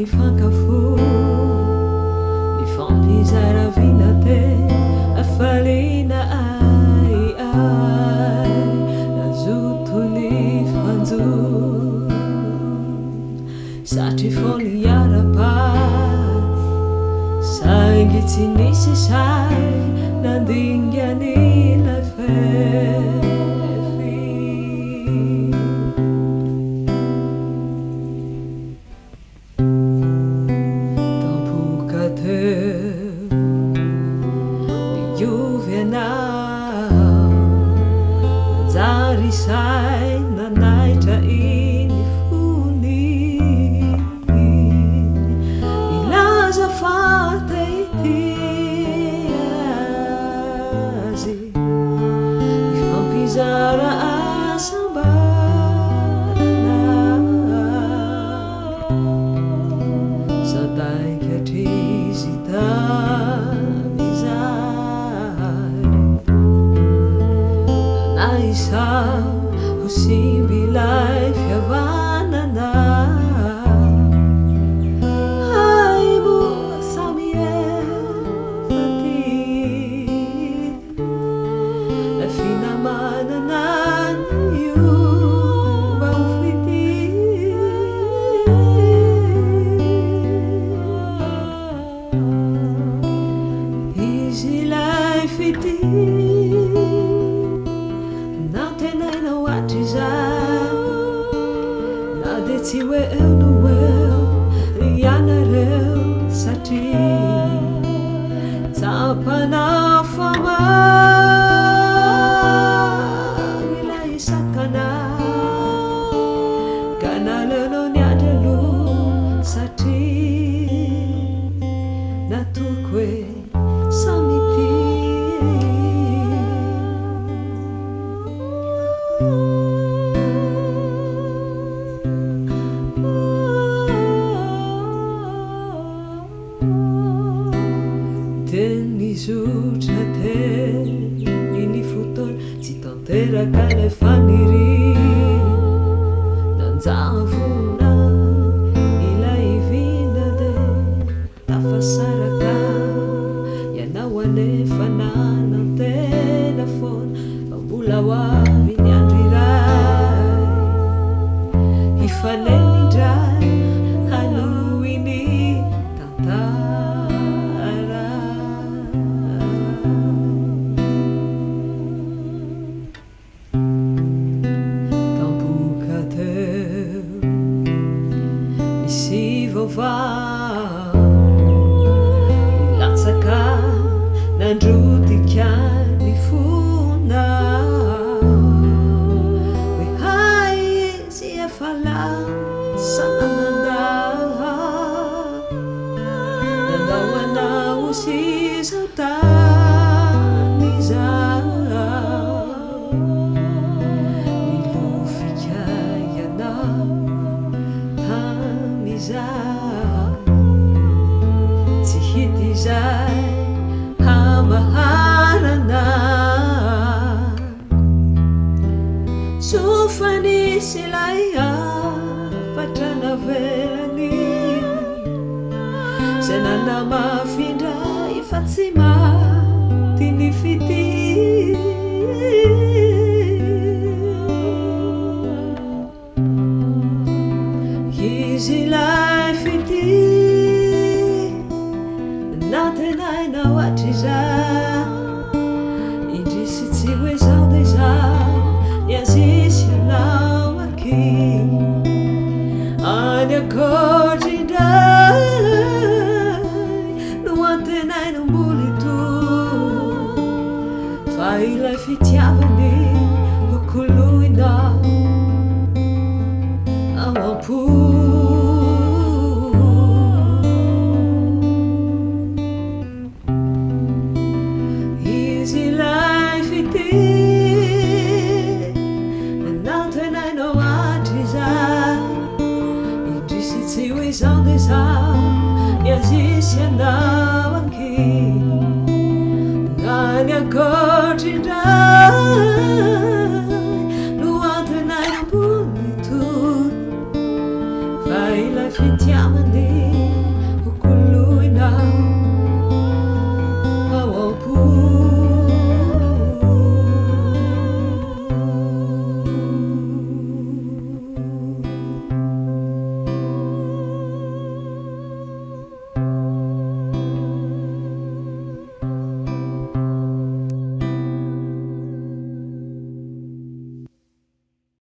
nifankafo nifampizaraviana te afalina ai nazotony fanjo satria fony iarapa saingy tsy nisy sary nandingany lafefy tampoka teo niovy anao manjary say nanaitra iny fony ilaza fate ity azy ifampizara asambarana sadaika trizy tamizay nanaisao ho simbilay fiavanana aibo samiefa ty lafinamanana nio baofity izy lay fity natenainao atry zao na de tsy hoe eo no eo ry ianareo satria tsapanao famagny ilay sakanao ka naleonao niandry aloha satria natoko hoe samy ty nizotra teny ny fotoana tsy tanteraka le faniry nanjavona ilay vina de tafasaraka ianao anefa nanantena foana fa mbola ho avy ny andro iray ifanenindray hanoiny tantara tampoka teo misy vaovao nilatsaka nandrotikany fonao hoe hay izy efa lasa nandao anao sy zao tany zao nilofika ianao tamizao tsy hity zay hamaharana sofa nisy lay afatra navelany zay nanamafindray fa tsy maty ny fity izy lay fity natenainao atry zao indrisy tsy hoe zao de zao niazisy anao aky any akotrindray no antenainao mboly to fa ilay fitiavany hokoloinao ao ampo izy lay fity natenainao atry zao indrisy tsy hoe zao de zao niazisy anao aky any akotrindray